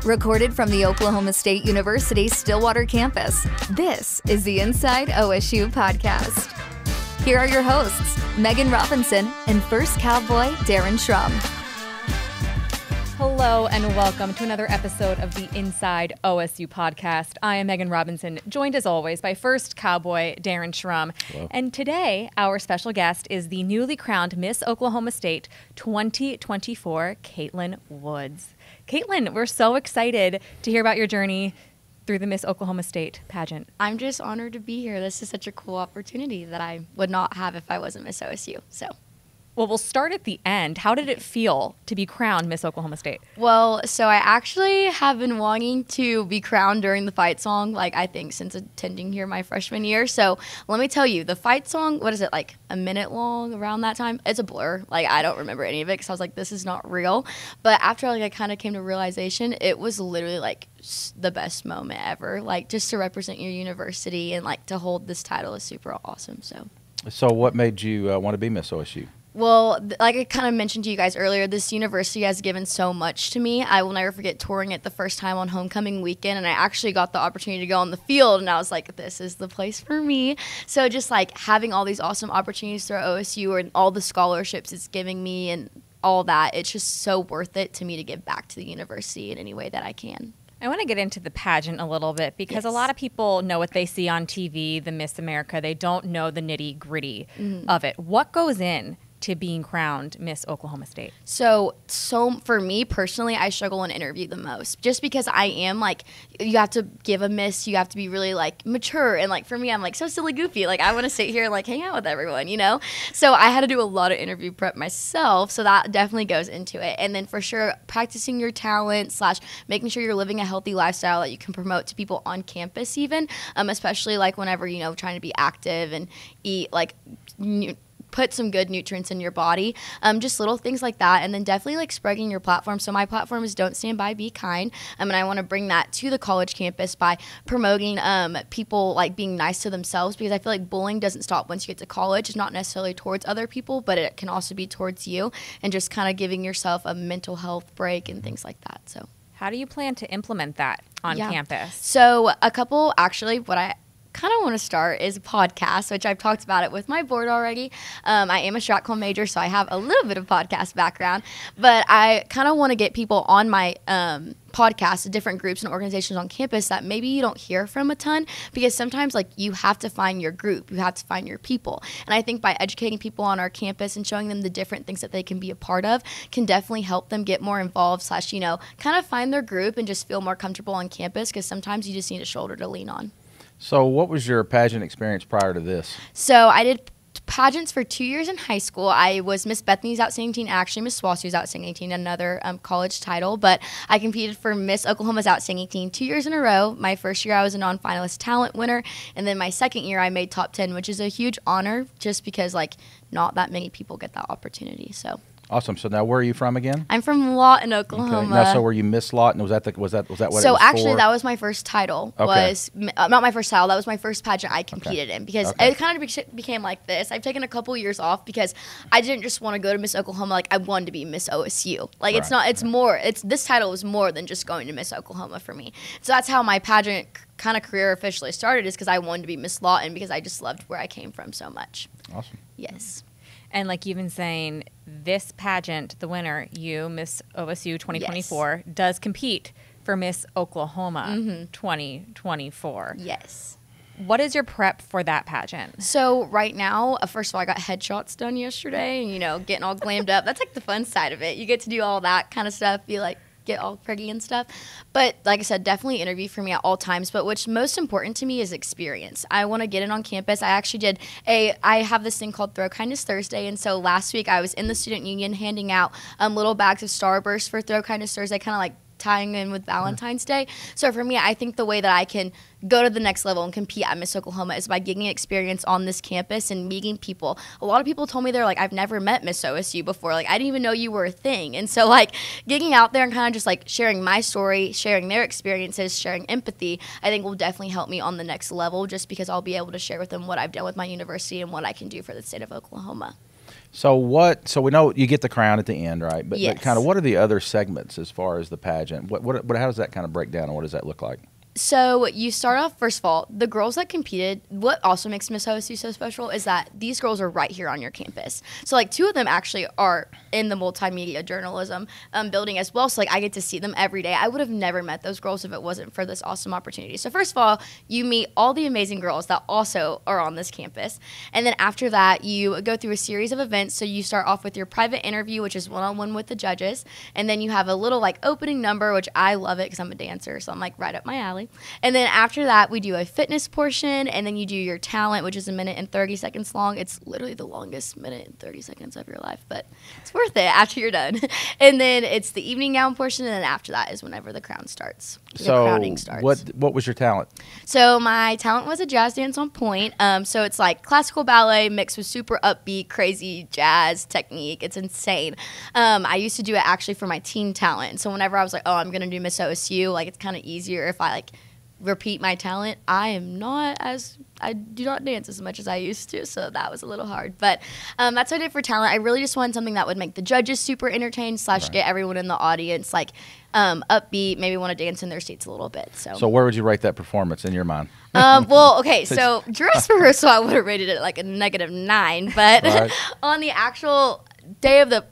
Recorded from the Oklahoma State University Stillwater campus, this is the Inside OSU Podcast. Here are your hosts, Meghan Robinson and first Cowboy, Darren Shrum. Hello and welcome to another episode of the Inside OSU Podcast. I am Meghan Robinson, joined as always by first Cowboy, Darren Shrum. Hello. And today, our special guest is the newly crowned Miss Oklahoma State 2024, Katelyn Woods. Katelyn, we're so excited to hear about your journey through the Miss Oklahoma State pageant. I'm just honored to be here. This is such a cool opportunity that I would not have if I wasn't Miss OSU. Well, we'll start at the end. How did it feel to be crowned Miss Oklahoma State? Well, so I actually have been wanting to be crowned during the fight song, I think since attending here my freshman year. So let me tell you, the fight song, what is it, like a minute long around that time? It's a blur. I don't remember any of it because I was like, this is not real. But after I kind of came to realization, it was literally the best moment ever. Just to represent your university and to hold this title is super awesome. So what made you want to be Miss OSU? Well, like I kind of mentioned to you guys earlier, this university has given so much to me. I will never forget touring it the first time on homecoming weekend, and I actually got the opportunity to go on the field, and I was like, this is the place for me. So just having all these awesome opportunities through OSU and all the scholarships it's giving me and all that, it's just so worth it to me to give back to the university in any way that I can. I want to get into the pageant a little bit because a lot of people know what they see on TV, the Miss America. They don't know the nitty-gritty of it. What goes in to being crowned Miss Oklahoma State? So for me personally, I struggle in interview the most just because I am you have to give a miss, you have to be really mature, and for me, I'm so silly goofy. I want to sit here and hang out with everyone, So I had to do a lot of interview prep myself, so that definitely goes into it. And then for sure, practicing your talent / making sure you're living a healthy lifestyle that you can promote to people on campus even, especially whenever, trying to be active and eat put some good nutrients in your body, just little things like that. And then definitely spreading your platform. So my platform is Don't Stand By, Be Kind. And I want to bring that to the college campus by promoting people being nice to themselves, because I feel like bullying doesn't stop once you get to college. It's not necessarily towards other people, but it can also be towards you, and just kind of giving yourself a mental health break and things like that. So how do you plan to implement that on campus? So a couple, actually, what I kind of want to start is a podcast, which I've talked about it with my board already. I am a strat comm major, so I have a little bit of podcast background, but I kind of want to get people on my podcast, different groups and organizations on campus that maybe you don't hear from a ton, because sometimes you have to find your group, you have to find your people. And I think by educating people on our campus and showing them the different things that they can be a part of can definitely help them get more involved / kind of find their group and just feel more comfortable on campus, because sometimes you just need a shoulder to lean on. So what was your pageant experience prior to this? So I did pageants for 2 years in high school. I was Miss Bethany's Outstanding Teen, actually Miss SWOSU's Outstanding Teen, another college title, but I competed for Miss Oklahoma's Outstanding Teen 2 years in a row. My first year I was a non-finalist talent winner, and then my second year I made top 10, which is a huge honor just because not that many people get that opportunity. So awesome. So now, where are you from again? I'm from Lawton, Oklahoma. Okay. Now, so were you Miss Lawton? Was that what it was? So actually, for? that was my first title. Okay. Not my first title. That was my first pageant I competed in, because it kind of became like this. I've taken a couple years off because I didn't just want to go to Miss Oklahoma. I wanted to be Miss OSU. It's not. It's more. This title was more than just going to Miss Oklahoma for me. So that's how my pageant kind of career officially started, is because I wanted to be Miss Lawton, because I just loved where I came from so much. Awesome. Yes. And you've been saying, this pageant, the winner, you, Miss OSU 2024, does compete for Miss Oklahoma 2024. Yes. What is your prep for that pageant? So right now, first of all, I got headshots done yesterday, and, getting all glammed up. That's the fun side of it. You get to do all that kind of stuff, be get all pretty and stuff. But like I said, definitely interview for me at all times. But what's most important to me is experience. I want to get in on campus. I actually I have this thing called Throw Kindness Thursday. And so last week I was in the student union handing out little bags of Starburst for Throw Kindness Thursday, kind of tying in with Valentine's Day. So for me, I think the way that I can go to the next level and compete at Miss Oklahoma is by getting experience on this campus and meeting people. A lot of people told me they're I've never met Miss OSU before. I didn't even know you were a thing. And so getting out there and kind of just sharing my story, sharing their experiences, sharing empathy, I think will definitely help me on the next level, just because I'll be able to share with them what I've done with my university and what I can do for the state of Oklahoma. So we know you get the crown at the end, right? But, Yes. but kind of what are the other segments as far as the pageant? How does that kind of break down, and what does that look like? So you start off, first of all, the girls that competed, what also makes Miss OSU so special is that these girls are right here on your campus. So like 2 of them actually are in the multimedia journalism building as well. So like I get to see them every day. I would have never met those girls if it wasn't for this awesome opportunity. So first of all, you meet all the amazing girls that also are on this campus. And then after that, you go through a series of events. So you start off with your private interview, which is one-on-one with the judges. And then you have a little like opening number, which I love it because I'm a dancer. So I'm like right up my alley. And then after that, we do a fitness portion, and then you do your talent, which is 1 minute and 30 seconds long. It's literally the longest 1 minute and 30 seconds of your life, but it's worth it after you're done. And then it's the evening gown portion, and then after that is whenever the crown starts. The crowning starts. What was your talent? So my talent was a jazz dance on point. So it's like classical ballet mixed with super upbeat, crazy jazz technique. It's insane. I used to do it actually for my teen talent. So whenever I was like, oh, I'm going to do Miss OSU, like it's kind of easier if I like repeat my talent. I do not dance as much as I used to, so that was a little hard. But that's what I did for talent. I really just wanted something that would make the judges super entertained / get everyone in the audience like upbeat, maybe want to dance in their seats a little bit. So where would you rate that performance in your mind? Well, okay, so dress rehearsal, I would have rated it like a -9, but Right. on the actual day of the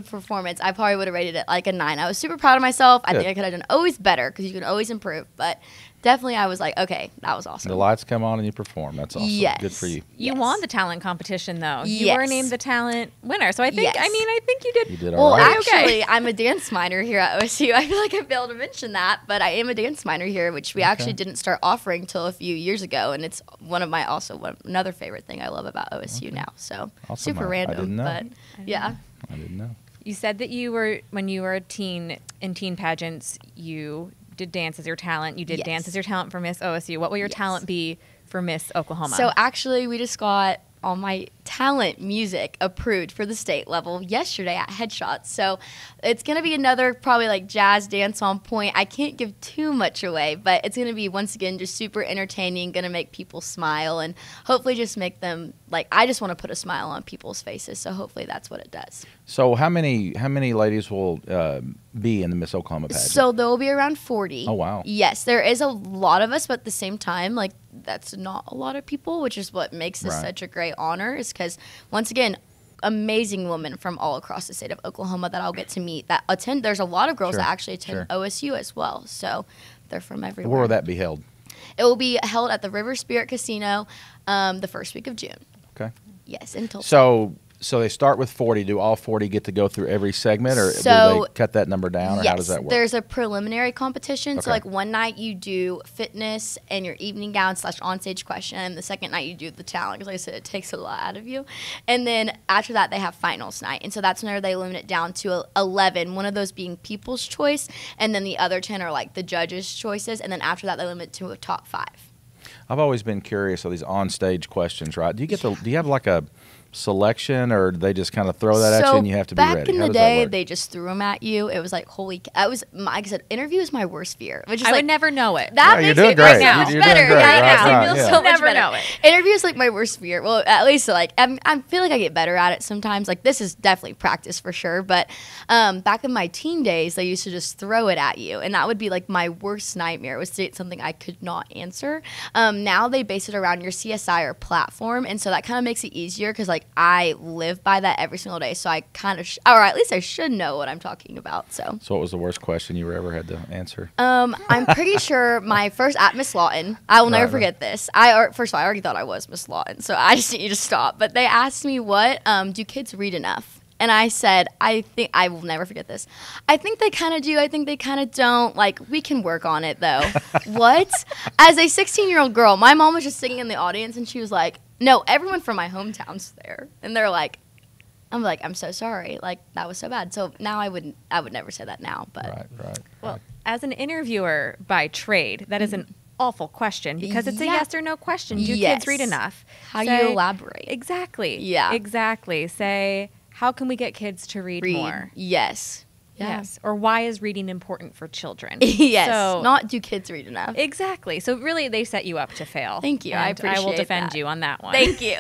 performance, I probably would have rated it like a 9. I was super proud of myself. I think I could have done always better because you can always improve, but definitely I was like, okay, that was awesome. The lights come on and you perform. That's awesome. Yes. Good for you. You won the talent competition, though. You Yes. were named the talent winner. So I think, Yes. I think you did. You did all Well, right. actually, I'm a dance minor here at OSU. I feel like I failed to mention that, but I am a dance minor here, which we actually didn't start offering till a few years ago, and it's one of my another favorite thing I love about OSU now. So Awesome. super I random, didn't know. but yeah. I didn't know. You said that when you were a teen in teen pageants, you did dance as your talent. You did Yes. dance as your talent for Miss OSU. What will your Yes. talent be for Miss Oklahoma? So actually, we just got all my talent music approved for the state level yesterday at Headshots. So it's going to be another probably like jazz dance on point. I can't give too much away, but it's going to be once again just super entertaining, going to make people smile and hopefully just make them like, I just want to put a smile on people's faces. So hopefully that's what it does. So how many ladies will be in the Miss Oklahoma pageant? So there will be around 40. Oh, wow. Yes, there is a lot of us, but at the same time, like that's not a lot of people, which is what makes this Right. such a great honor is because, once again, amazing women from all across the state of Oklahoma that I'll get to meet that attend. There's a lot of girls Sure, that actually attend sure. OSU as well. So they're from everywhere. Where will that be held? It will be held at the River Spirit Casino the first week of June. Okay. Yes, in Tulsa. So they start with 40. Do all 40 get to go through every segment, or do So- they cut that number down, or yes, how does that work? there's a preliminary competition. Okay. So like one night you do fitness and your evening gown / onstage question. The second night you do the talent because like I said, it takes a lot out of you. And then after that they have finals night. And so that's whenever they limit it down to 11, one of those being people's choice. And then the other 10 are like the judges' choices. And then after that they limit it to a top 5. I've always been curious of these on-stage questions, right? Do you have like a selection, or do they just kind of throw that at you and you have to be ready? Back in How the does that day, work? they just threw them at you. It was like, like I said, interview is my worst fear. Which is I like, would never know it. That Yeah, you're makes doing it great. right now. You're It's doing better great. right Right, now. right, I feel yeah. so much Never better. know it. Interview is like my worst fear. Well, at least like I feel like I get better at it sometimes. Like this is definitely practice for sure. But back in my teen days, they used to just throw it at you, and that would be like my worst nightmare was to get something I could not answer. Now they base it around your CSI or platform, and so that kind of makes it easier because like I live by that every single day. So I kind of, or at least I should know what I'm talking about. So what was the worst question you ever had to answer? I'm pretty sure my first at Miss Lawton, I will never Right. forget this. First of all, I already thought I was Miss Lawton, so I just need you to stop. But they asked me, what do kids read enough? And I said, I think, I will never forget this. I think they kind of do. I think they kind of don't. Like, we can work on it, though. What? As a 16-year-old girl, my mom was just sitting in the audience, and she was like, no, everyone from my hometown's there. And they're like, I'm like, I'm so sorry. Like, that was so bad. So now I would never say that now. But Right. Well, as an interviewer by trade, that is an awful question because it's a Yeah. yes or no question. Do Yes. kids read enough? how Say- you elaborate? Exactly. Yeah. Exactly. Say, how can we get kids to read more? Yes. Yeah. Yes. Or why is reading important for children? Yes. So, Not do kids read enough. exactly. So really, they set you up to fail. Thank you. And I I will appreciate defend that. you on that one. Thank you.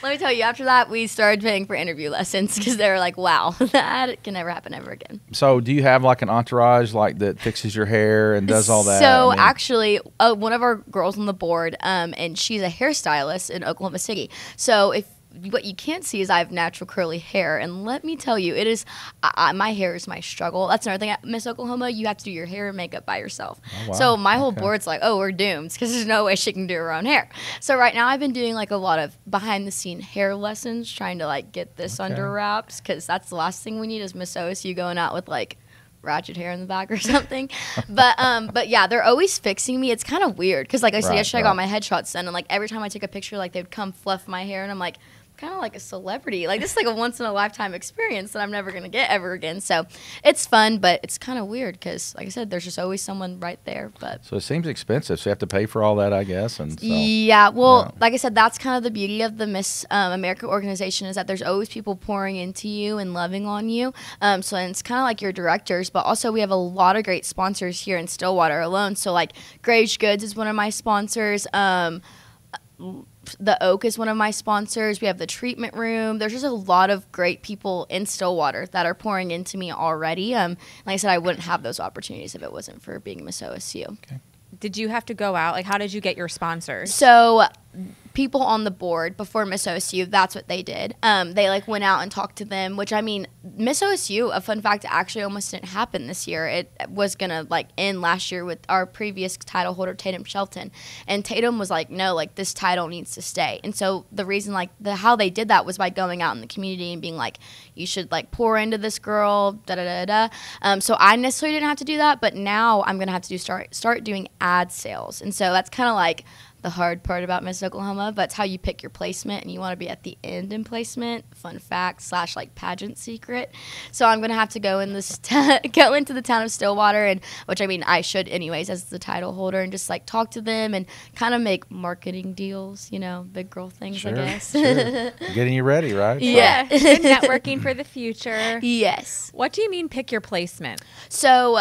Let me tell you, after that, we started paying for interview lessons because they were like, wow, that can never happen ever again. So do you have like an entourage like that fixes your hair and does all that? So I mean, actually, one of our girls on the board, and she's a hairstylist in Oklahoma City. So what you can't see is I have natural curly hair, and let me tell you, it is my hair is my struggle. That's another thing at Miss Oklahoma. You have to do your hair and makeup by yourself. Oh, wow. So my whole Okay. board's like, oh, we're doomed because there's no way she can do her own hair. So right now I've been doing like a lot of behind the scene hair lessons, trying to like get this Okay. under wraps because that's the last thing we need is Miss OSU going out with like ratchet hair in the back or something. But yeah, they're always fixing me. It's kind of weird because like I said Right, yesterday, I right. got my headshots done, and like every time I took a picture, like they'd come fluff my hair, and I'm like, kind of like a celebrity. Like this is like a once in a lifetime experience that I'm never gonna get ever again. So it's fun, but it's kind of weird because, like I said, there's just always someone right there. But So it seems expensive. So you have to pay for all that, I guess. And so, yeah, well, yeah. like I said, that's kind of the beauty of the Miss America organization is that there's always people pouring into you and loving on you. So it's kind of like your directors, but also we have a lot of great sponsors here in Stillwater alone. So like Grage Goods is one of my sponsors. The Oak is one of my sponsors. We have the treatment room. There's just a lot of great people in Stillwater that are pouring into me already. Like I said, I wouldn't have those opportunities if it wasn't for being Miss OSU. Did you have to go out? Like, how did you get your sponsors? So people on the board before Miss OSU, that's what they did. They like went out and talked to them, which I mean, Miss OSU, a fun fact, actually almost didn't happen this year. It was gonna like end last year with our previous title holder, Tatum Shelton. And Tatum was like, no, like this title needs to stay. And so the reason like how they did that was by going out in the community and being like, you should like pour into this girl, da da da da. So I necessarily didn't have to do that, but now I'm gonna have to start doing ad sales. And so that's kind of like the hard part about Miss Oklahoma, but it's how you pick your placement, and you want to be at the end in placement. Fun fact / like pageant secret. So I'm gonna have to go in this go into the town of Stillwater, and which I mean I should anyways as the title holder, and just like talk to them and kind of make marketing deals, you know, big girl things, Sure, I guess. sure. Getting you ready, right? Yeah. Good networking for the future. Yes. What do you mean pick your placement? So,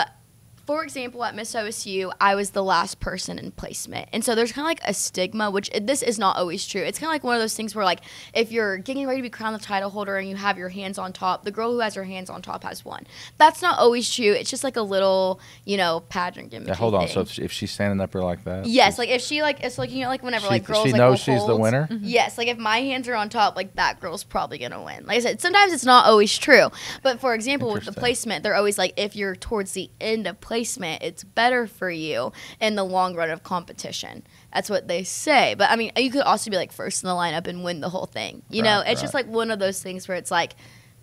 for example, at Miss OSU, I was the last person in placement. And so there's kind of like a stigma, which this is not always true. It's kind of like one of those things where, like, if you're getting ready to be crowned the title holder and you have your hands on top, the girl who has her hands on top has won. That's not always true. It's just like a little, you know, pageant gimmick. Yeah, hold on. So if she's standing up there like that? Yes, like if she like it's like, you know, like whenever like girls she like knows will she's the hold. winner? Yes, like if my hands are on top, like that girl's probably gonna win. Like I said, sometimes it's not always true, but for example, with the Interesting. placement, they're always like if you're towards the end of placement, it's better for you in the long run of competition. That's what they say. But I mean, you could also be like first in the lineup and win the whole thing. You know, Right, it's just like one of those things where it's like,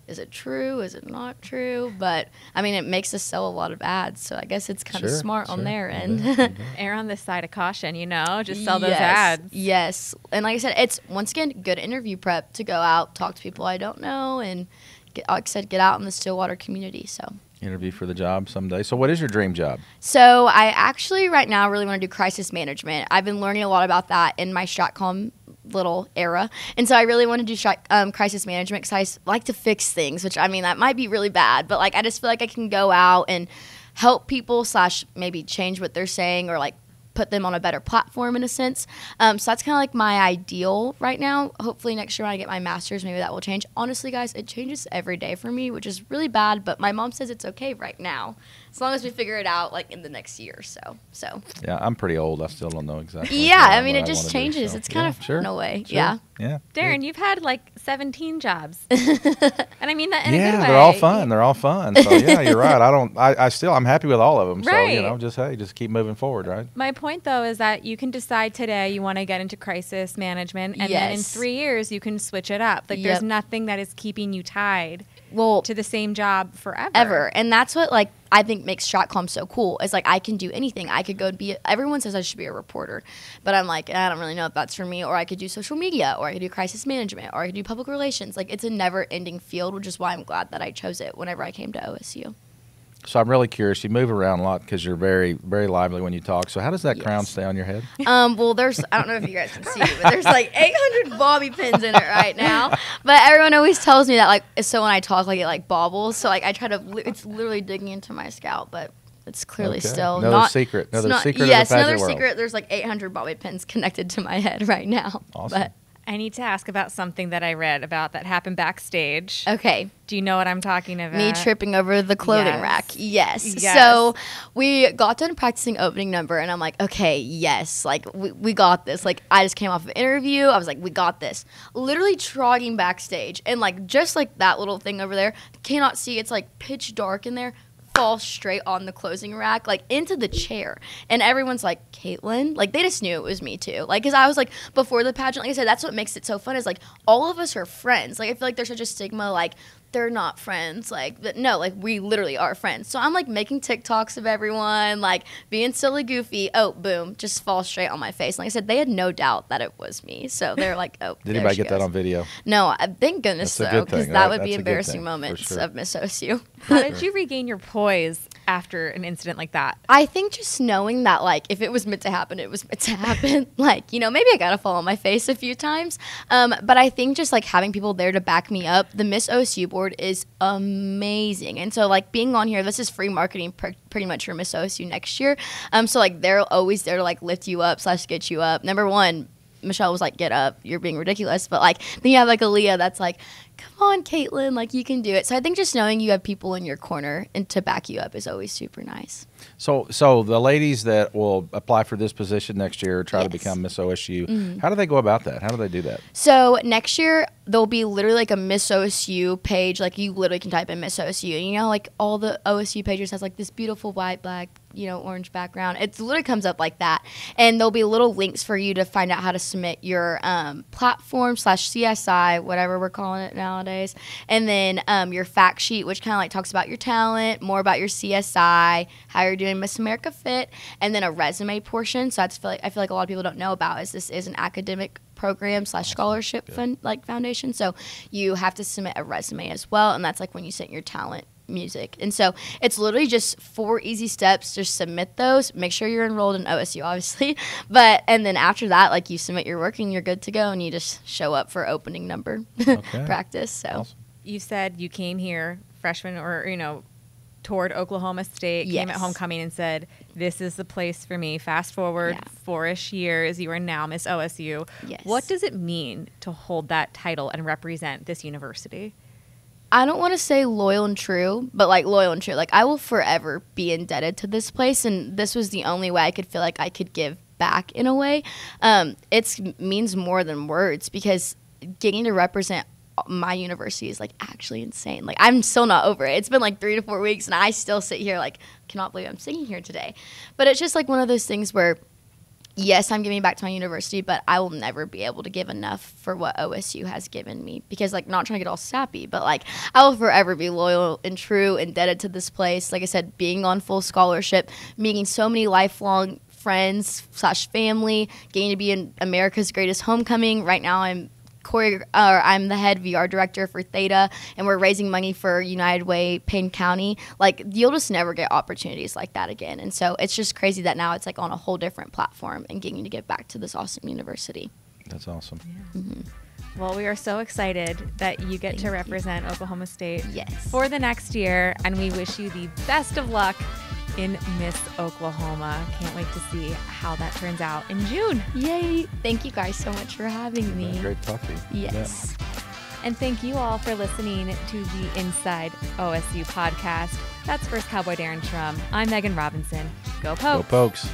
is it true? Is it not true? But I mean, it makes us sell a lot of ads, so I guess it's kind of Sure, smart on sure. their You end. bet, you bet. Err on the side of caution, you know? Just sell those Yes, ads. Yes. And like I said, it's, once again, good interview prep to go out, talk to people I don't know, and, like I said, get out in the Stillwater community. Interview for the job someday. So what is your dream job? So I actually right now really want to do crisis management. I've been learning a lot about that in my StratCom little era. And so I really want to do crisis management because I like to fix things, which I mean, that might be really bad, but like I just feel like I can go out and help people / maybe change what they're saying or like put them on a better platform in a sense. So that's kind of like my ideal right now. Hopefully next year when I get my master's, maybe that will change. Honestly, guys, it changes every day for me, which is really bad, but my mom says it's okay right now, as long as we figure it out like in the next year or so. Yeah, I'm pretty old. I still don't know exactly. Yeah, I what mean, I it just wanna do, changes. so, It's kind of sure, in a way. sure. Yeah. Yeah. Darren, you've had like 17 jobs. And I mean that in a good way. They're all fun. They're all fun. So yeah, you're right. I'm happy with all of them. So, Right. just keep moving forward, right? My point, though, is that you can decide today you want to get into crisis management, and then in Yes. 3 years you can switch it up. Like, Yep. there's nothing that is keeping you tied Well, to the same job forever. ever. And that's what like I think makes StratCom so cool. It's like I can do anything. I could go be everyone says I should be a reporter, but I'm like, I don't really know if that's for me. Or I could do social media, or I could do crisis management, or I could do public relations. Like it's a never ending field, which is why I'm glad that I chose it whenever I came to OSU. So I'm really curious. You move around a lot because you're very, very lively when you talk. So how does that crown stay on your head? Well, there's, I don't know if you guys can see, but there's like 800 bobby pins in it right now. But everyone always tells me that, like, so when I talk, like, it like bobbles. So like I try to, it's literally digging into my scalp, but it's clearly still another not secret. Another not, secret. Yes, of the another world. secret. There's like 800 bobby pins connected to my head right now. Awesome. But I need to ask about something that I read about that happened backstage. okay. Do you know what I'm talking about? Me tripping over the clothing Yes. rack. Yes. Yes. So we got done practicing opening number, and I'm like, okay, yes, like we got this. Like I just came off of an interview. I was like, we got this. Literally trogging backstage, and like just like that little thing over there, cannot see. It's like pitch dark in there. Fall straight on the closing rack, like into the chair, and everyone's like, Katelyn, like they just knew it was me too, like because I was like before the pageant, like I said, that's what makes it so fun is like all of us are friends. Like I feel like there's such a stigma, like they're not friends, like but no, like we literally are friends. So I'm like making TikToks of everyone, like being silly goofy. Oh, boom, just fall straight on my face. Like I said, they had no doubt that it was me, so they're like, oh. Did anybody get that on video? No, thank goodness That's a though, good thing. because that would That's be a good embarrassing thing, for moments sure. of Miss OSU. How did you regain your poise after an incident like that? I think just knowing that, like, if it was meant to happen, it was meant to happen. Like, you know, maybe I got to fall on my face a few times. But I think just, like, having people there to back me up, the Miss OSU board is amazing. And so, like, being on here, this is free marketing pretty much for Miss OSU next year. So, like, they're always there to, like, lift you up / get you up. Number one, Michelle was like, get up, you're being ridiculous. But, like, then you have, like, Aaliyah that's like, come on, Katelyn, like, you can do it. So I think just knowing you have people in your corner and to back you up is always super nice. So the ladies that will apply for this position next year, try to become Miss OSU, how do they go about that? How do they do that? So next year, there'll be literally like a Miss OSU page. Like you literally can type in Miss OSU. And you know, like all the OSU pages has like this beautiful white, black, you know, orange background. It literally comes up like that. And there'll be little links for you to find out how to submit your platform / CSI, whatever we're calling it nowadays. And then your fact sheet, which kind of like talks about your talent, more about your CSI, how you're doing Miss America Fit, and then a resume portion. So I feel like a lot of people don't know about is this is an academic program / scholarship foundation. So you have to submit a resume as well, and that's like when you send your talent music. And so it's literally just 4 easy steps. Just submit those. Make sure you're enrolled in OSU, obviously. And then after that, like you submit your work and you're good to go, and you just show up for opening number practice. So Awesome. You said you came here freshman or, you know, toured Oklahoma State, came at Yes. homecoming and said, this is the place for me. Fast forward 4-ish years, you are now Miss OSU. Yes. What does it mean to hold that title and represent this university? I don't want to say loyal and true, but like loyal and true. Like I will forever be indebted to this place, and this was the only way I could feel like I could give back in a way. It means more than words, because getting to represent my university is like actually insane. Like I'm still not over it. It's been like 3 to 4 weeks, and I still sit here like cannot believe I'm sitting here today. But it's just like one of those things where, yes, I'm giving back to my university, but I will never be able to give enough for what OSU has given me. Because, like, not trying to get all sappy, but, like, I will forever be loyal and true, indebted to this place. Like I said, being on full scholarship, meeting so many lifelong friends / family, getting to be in America's Greatest Homecoming. Right now I'm the head VR director for Theta, and we're raising money for United Way, Payne County. Like, you'll just never get opportunities like that again. And so it's just crazy that now it's like on a whole different platform and getting to give back to this awesome university. That's awesome. Yeah. Well, we are so excited that you get to represent Oklahoma State for the next year, and we wish you the best of luck in Miss Oklahoma. Can't wait to see how that turns out in June. Yay! Thank you guys so much for having me. Yeah, great talking. Yes. Yeah. And thank you all for listening to the Inside OSU podcast. That's First Cowboy Darren Shrum. I'm Meghan Robinson. Go Pokes! Go Pokes!